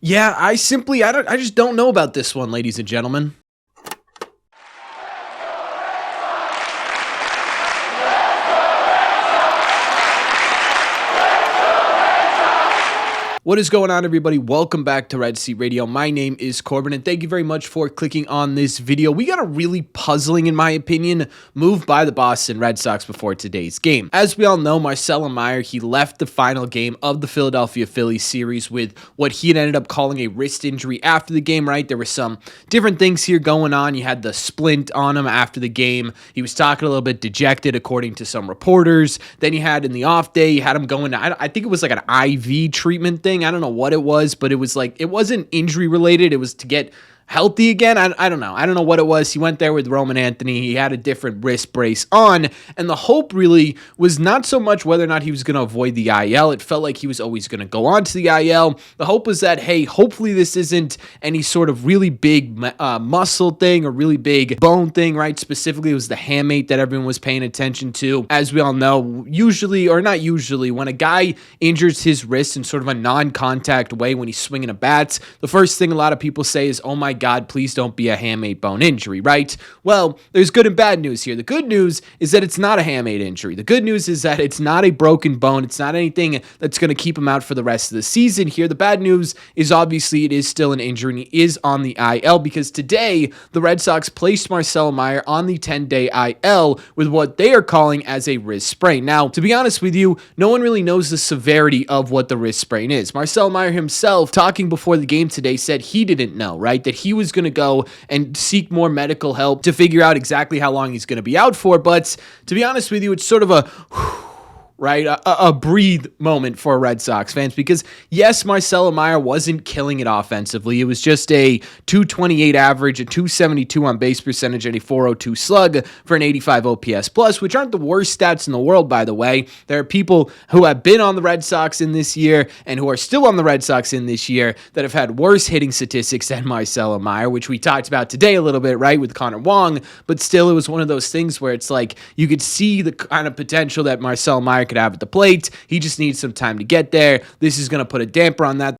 Yeah, I just don't know about this one, ladies and gentlemen. What is going on, everybody? Welcome back to Red Seat Radio. My name is Corbin, and thank you very much for clicking on this video. We got a really puzzling, in my opinion, move by the Boston Red Sox before today's game. As we all know, Marcelo Mayer, he left the final game of the Philadelphia Phillies series with what he had ended up calling a wrist injury after the game, right? There were some different things here going on. You had the splint on him after the game. He was talking a little bit dejected, according to some reporters. Then you had in the off day, you had him going to, I think it was like an IV treatment thing. I don't know what it was, but it was like, it wasn't injury related. It was to get healthy again. I don't know. I don't know what it was. He went there with Roman Anthony. He had a different wrist brace on, and the hope really was not so much whether or not he was going to avoid the IL. It felt like he was always going to go on to the IL. The hope was that, hey, hopefully this isn't any sort of really big muscle thing or really big bone thing, right? Specifically, it was the hamate that everyone was paying attention to. As we all know, usually, or not usually, when a guy injures his wrist in sort of a non-contact way when he's swinging a bat, the first thing a lot of people say is, oh my God, please don't be a hamate bone injury, right? Well, there's good and bad news here. The good news is that it's not a hamate injury. The good news is that it's not a broken bone. It's not anything that's going to keep him out for the rest of the season here. The bad news is obviously it is still an injury and he is on the IL because today the Red Sox placed Marcelo Mayer on the 10-day IL with what they are calling as a wrist sprain. Now, to be honest with you, no one really knows the severity of what the wrist sprain is. Marcelo Mayer himself, talking before the game today, said he didn't know, right? That he was going to go and seek more medical help to figure out exactly how long he's going to be out for. But to be honest with you, it's sort of a right? A breathe moment for Red Sox fans because, yes, Marcelo Mayer wasn't killing it offensively. It was just a 228 average, a 272 on base percentage, and a 402 slug for an 85 OPS plus, which aren't the worst stats in the world, by the way. There are people who have been on the Red Sox in this year and who are still on the Red Sox in this year that have had worse hitting statistics than Marcelo Mayer, which we talked about today a little bit, right, with Connor Wong. But still, it was one of those things where it's like you could see the kind of potential that Marcelo Mayer could have at the plate. He just needs some time to get there. This is going to put a damper on that.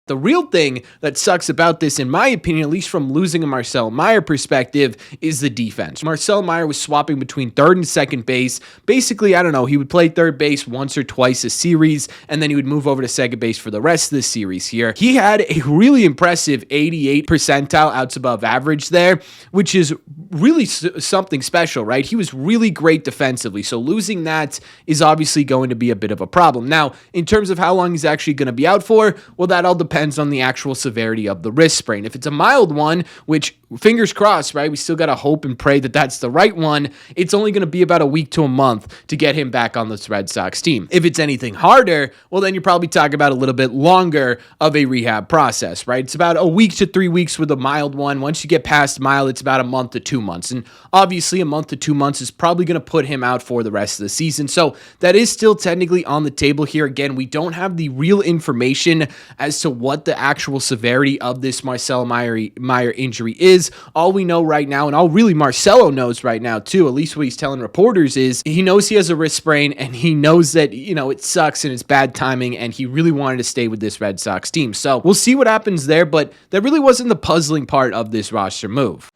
The real thing that sucks about this, in my opinion, at least from losing a Marcelo Mayer perspective, is the defense. Marcelo Mayer was swapping between third and second base. Basically, I don't know, he would play third base once or twice a series, and then he would move over to second base for the rest of the series here. He had a really impressive 88 percentile outs above average there, which is really something special, right? He was really great defensively, so losing that is obviously going to be a bit of a problem. Now, in terms of how long he's actually going to be out for, well, that all depends on the actual severity of the wrist sprain. If it's a mild one, which fingers crossed, right? We still got to hope and pray that that's the right one. It's only going to be about a week to a month to get him back on this Red Sox team. If it's anything harder, well, then you're probably talking about a little bit longer of a rehab process, right? It's about a week to 3 weeks with a mild one. Once you get past mild, it's about a month to 2 months. And obviously a month to 2 months is probably going to put him out for the rest of the season. So that is still technically on the table here. Again, we don't have the real information as to what the actual severity of this Marcelo Mayer injury is. All we know right now, and all really Marcelo knows right now too, at least what he's telling reporters, is he knows he has a wrist sprain and he knows that, you know, it sucks and it's bad timing and he really wanted to stay with this Red Sox team. So we'll see what happens there, but that really wasn't the puzzling part of this roster move.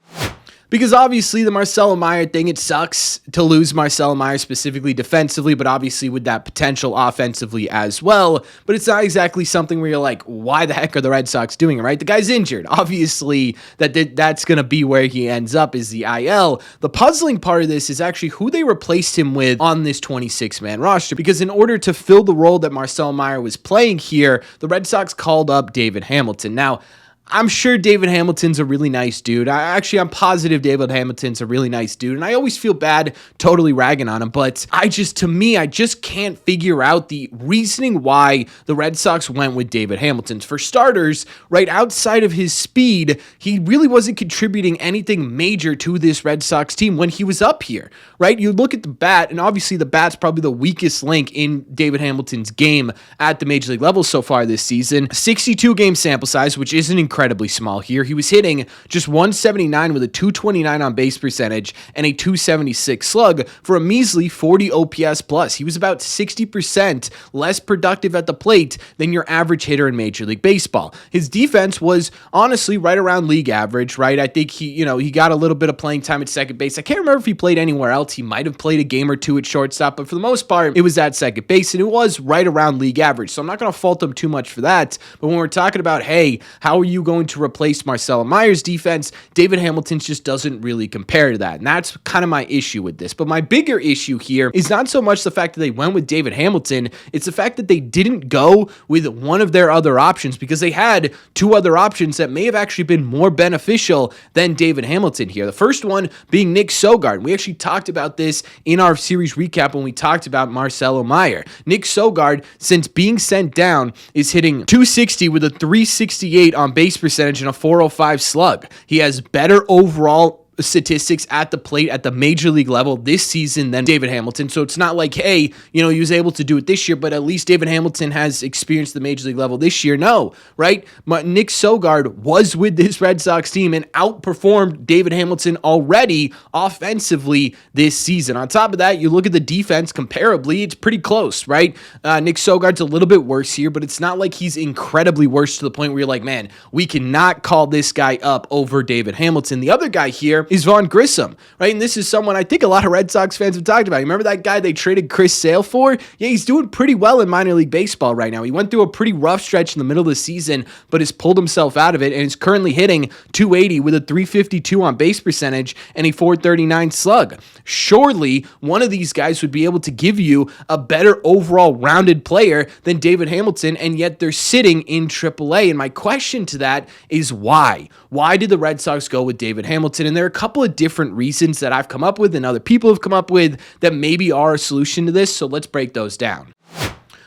Because obviously the Marcelo Mayer thing, it sucks to lose Marcelo Mayer specifically defensively, but obviously with that potential offensively as well. But it's not exactly something where you're like, why the heck are the Red Sox doing it, right? The guy's injured. Obviously that's going to be where he ends up, is the IL. The puzzling part of this is actually who they replaced him with on this 26-man roster. Because in order to fill the role that Marcelo Mayer was playing here, the Red Sox called up David Hamilton. Now, I'm sure David Hamilton's a really nice dude. I'm positive David Hamilton's a really nice dude, and I always feel bad totally ragging on him, but I just can't figure out the reasoning why the Red Sox went with David Hamilton. For starters, right outside of his speed, he really wasn't contributing anything major to this Red Sox team when he was up here, right? You look at the bat, and obviously the bat's probably the weakest link in David Hamilton's game at the major league level so far this season. 62 game sample size, which isn't incredibly small here. He was hitting just 179 with a 229 on base percentage and a 276 slug for a measly 40 OPS plus. He was about 60% less productive at the plate than your average hitter in Major League Baseball. His defense was honestly right around league average, right? I think he got a little bit of playing time at second base. I can't remember if he played anywhere else. He might have played a game or two at shortstop, but for the most part, it was at second base, and it was right around league average. So I'm not going to fault him too much for that. But when we're talking about, hey, how are you going to replace Marcelo Mayer's defense? David Hamilton's just doesn't really compare to that. And that's kind of my issue with this. But my bigger issue here is not so much the fact that they went with David Hamilton. It's the fact that they didn't go with one of their other options, because they had two other options that may have actually been more beneficial than David Hamilton here. The first one being Nick Sogard. We actually talked about this in our series recap when we talked about Marcelo Mayer. Nick Sogard, since being sent down, is hitting 260 with a 368 on base percentage and a 405 slug. He has better overall statistics at the plate at the major league level this season than David Hamilton. So it's not like, hey, he was able to do it this year, but at least David Hamilton has experienced the major league level this year. No, right? Nick Sogard was with this Red Sox team and outperformed David Hamilton already offensively this season. On top of that, you look at the defense comparably, it's pretty close, right? Nick Sogard's a little bit worse here, but it's not like he's incredibly worse to the point where you're like, man, we cannot call this guy up over David Hamilton. The other guy here is Vaughn Grissom, right? And this is someone I think a lot of Red Sox fans have talked about. You remember that guy they traded Chris Sale for? Yeah, he's doing pretty well in minor league baseball right now. He went through a pretty rough stretch in the middle of the season, but has pulled himself out of it and is currently hitting 280 with a 352 on base percentage and a 439 slug. Surely one of these guys would be able to give you a better overall rounded player than David Hamilton, and yet they're sitting in AAA. And my question to that is why? Why did the Red Sox go with David Hamilton? And there are a couple of different reasons that I've come up with and other people have come up with that maybe are a solution to this. So let's break those down.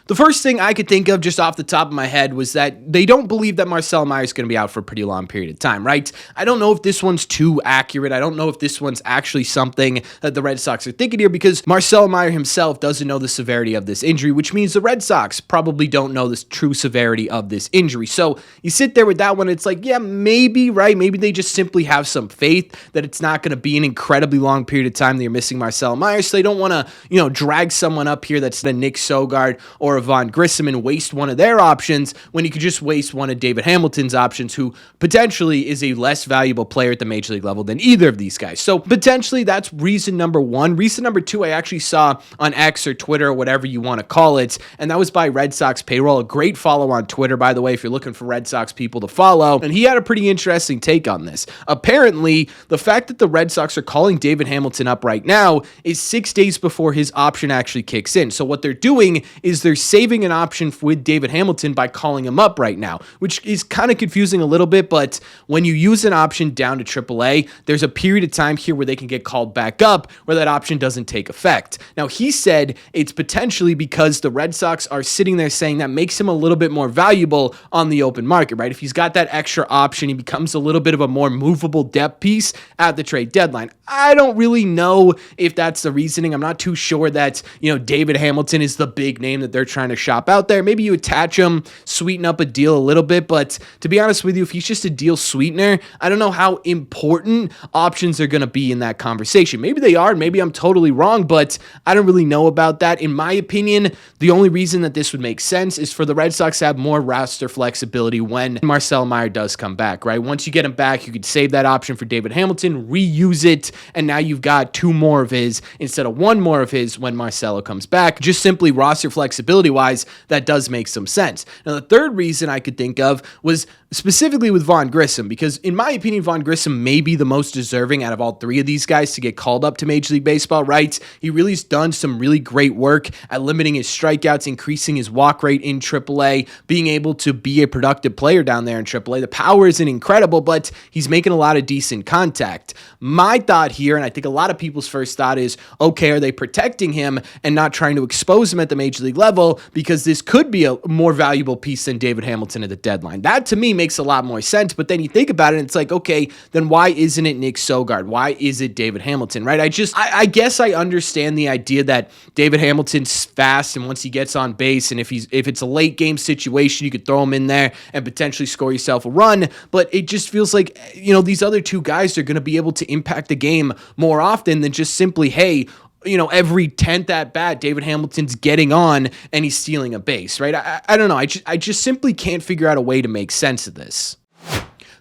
The first thing I could think of just off the top of my head was that they don't believe that Marcelo Mayer is going to be out for a pretty long period of time, right? I don't know if this one's too accurate. I don't know if this one's actually something that the Red Sox are thinking here, because Marcelo Mayer himself doesn't know the severity of this injury, which means the Red Sox probably don't know the true severity of this injury. So you sit there with that one, it's like, yeah, maybe, right? Maybe they just simply have some faith that it's not going to be an incredibly long period of time that you're missing Marcelo Mayer, so they don't want to, drag someone up here that's the Nick Sogard or a Vaughn Grissom and waste one of their options when you could just waste one of David Hamilton's options, who potentially is a less valuable player at the major league level than either of these guys. So potentially that's reason number one. Reason number two, I actually saw on X or Twitter or whatever you want to call it, and that was by Red Sox Payroll, a great follow on Twitter, by the way, if you're looking for Red Sox people to follow, and he had a pretty interesting take on this. Apparently, the fact that the Red Sox are calling David Hamilton up right now is 6 days before his option actually kicks in. So what they're doing is they're saving an option with David Hamilton by calling him up right now, which is kind of confusing a little bit, but when you use an option down to AAA, there's a period of time here where they can get called back up where that option doesn't take effect. Now, he said it's potentially because the Red Sox are sitting there saying that makes him a little bit more valuable on the open market, right? If he's got that extra option, he becomes a little bit of a more movable depth piece at the trade deadline. I don't really know if that's the reasoning. I'm not too sure that, David Hamilton is the big name that they're trying to shop out there. Maybe you attach him, sweeten up a deal a little bit, but to be honest with you, if he's just a deal sweetener, I don't know how important options are going to be in that conversation. Maybe they are, maybe I'm totally wrong, but I don't really know about that. In my opinion, the only reason that this would make sense is for the Red Sox to have more roster flexibility when Marcelo Mayer does come back, right? Once you get him back, you could save that option for David Hamilton, reuse it, and now you've got two more of his instead of one more of his when Marcelo comes back. Just simply roster flexibility wise, that does make some sense. Now, the third reason I could think of was specifically with Vaughn Grissom, because in my opinion, Vaughn Grissom may be the most deserving out of all three of these guys to get called up to Major League Baseball, right? He really has done some really great work at limiting his strikeouts, increasing his walk rate in AAA, being able to be a productive player down there in AAA. The power isn't incredible, but he's making a lot of decent contact. My thought here, and I think a lot of people's first thought is, okay, are they protecting him and not trying to expose him at the Major League level well because this could be a more valuable piece than David Hamilton at the deadline. That to me makes a lot more sense, but then you think about it and it's like, okay, then why isn't it Nick Sogard? Why is it David Hamilton, right? I guess I understand the idea that David Hamilton's fast, and once he gets on base, and if it's a late game situation, you could throw him in there and potentially score yourself a run, but it just feels like, these other two guys are going to be able to impact the game more often than just simply, hey, every 10th at bat, David Hamilton's getting on and he's stealing a base, right? I don't know. I just simply can't figure out a way to make sense of this.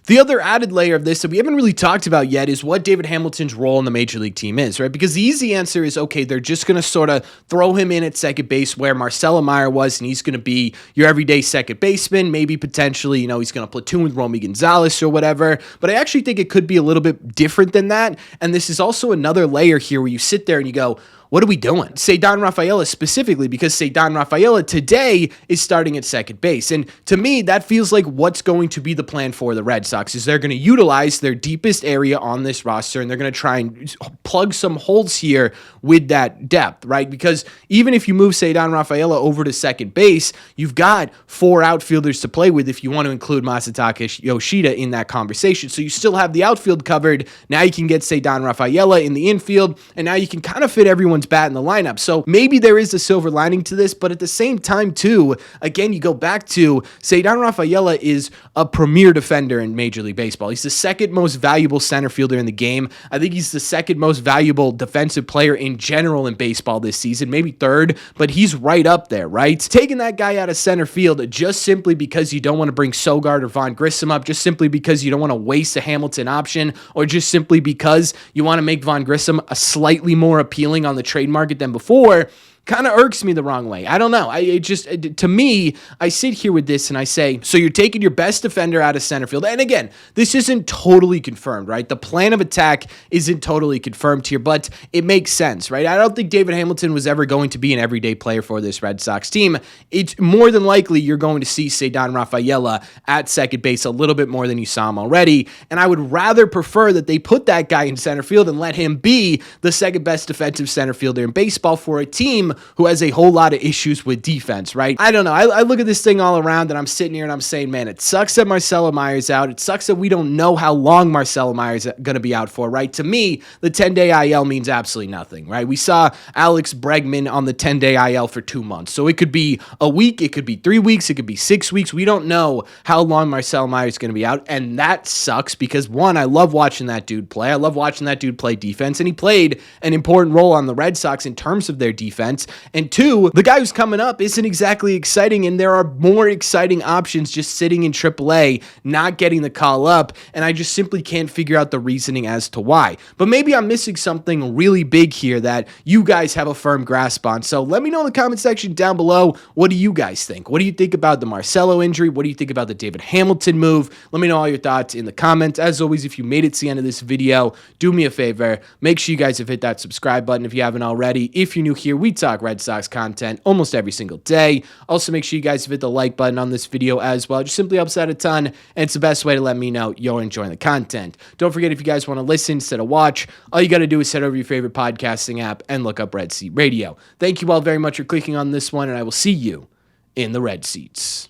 The other added layer of this that we haven't really talked about yet is what David Hamilton's role in the Major League team is, right? Because the easy answer is, okay, they're just going to sort of throw him in at second base where Marcelo Mayer was, and he's going to be your everyday second baseman. Maybe potentially, he's going to platoon with Romy Gonzalez or whatever. But I actually think it could be a little bit different than that. And this is also another layer here where you sit there and you go, what are we doing? Ceddanne Rafaela specifically, because Ceddanne Rafaela today is starting at second base. And to me, that feels like what's going to be the plan for the Red Sox is they're going to utilize their deepest area on this roster, and they're going to try and plug some holes here with that depth, right? Because even if you move Ceddanne Rafaela over to second base, you've got 4 outfielders to play with if you want to include Masataka Yoshida in that conversation. So you still have the outfield covered. Now you can get Ceddanne Rafaela in the infield, and now you can kind of fit everyone's bat in the lineup. So maybe there is a silver lining to this, but at the same time too, again, you go back to Ceddanne Rafaela is a premier defender in Major League Baseball. He's the second most valuable center fielder in the game. I think he's the second most valuable defensive player in general in baseball this season, maybe third, but he's right up there, right? Taking that guy out of center field just simply because you don't want to bring Sogard or Vaughn Grissom up, just simply because you don't want to waste a Hamilton option, or just simply because you want to make Vaughn Grissom a slightly more appealing on the trade market than before, kind of irks me the wrong way. I don't know. To me, I sit here with this and I say, so you're taking your best defender out of center field. And again, this isn't totally confirmed, right? The plan of attack isn't totally confirmed here, but it makes sense, right? I don't think David Hamilton was ever going to be an everyday player for this Red Sox team. It's more than likely you're going to see Ceddanne Rafaela at second base a little bit more than you saw him already. And I would rather prefer that they put that guy in center field and let him be the second best defensive center fielder in baseball for a team who has a whole lot of issues with defense, right? I don't know. I look at this thing all around and I'm sitting here and I'm saying, man, it sucks that Marcelo Mayer's out. It sucks that we don't know how long Marcelo Mayer's going to be out for, right? To me, the 10-day IL means absolutely nothing, right? We saw Alex Bregman on the 10-day IL for 2 months. So it could be a week, it could be 3 weeks, it could be 6 weeks. We don't know how long Marcelo Mayer's going to be out. And that sucks because, one, I love watching that dude play. I love watching that dude play defense. And he played an important role on the Red Sox in terms of their defense. And 2, the guy who's coming up isn't exactly exciting, and there are more exciting options just sitting in AAA, not getting the call up, and I just simply can't figure out the reasoning as to why. But maybe I'm missing something really big here that you guys have a firm grasp on. So let me know in the comment section down below, what do you guys think? What do you think about the Marcelo injury? What do you think about the David Hamilton move? Let me know all your thoughts in the comments. As always, if you made it to the end of this video, do me a favor, make sure you guys have hit that subscribe button if you haven't already. If you're new here, we talk Red Sox content almost every single day. Also, make sure you guys hit the like button on this video as well. It just simply helps out a ton, and it's the best way to let me know you're enjoying the content. Don't forget, if you guys want to listen instead of watch, all you got to do is head over to your favorite podcasting app and look up Red Seat Radio. Thank you all very much for clicking on this one, and I will see you in the Red Seats.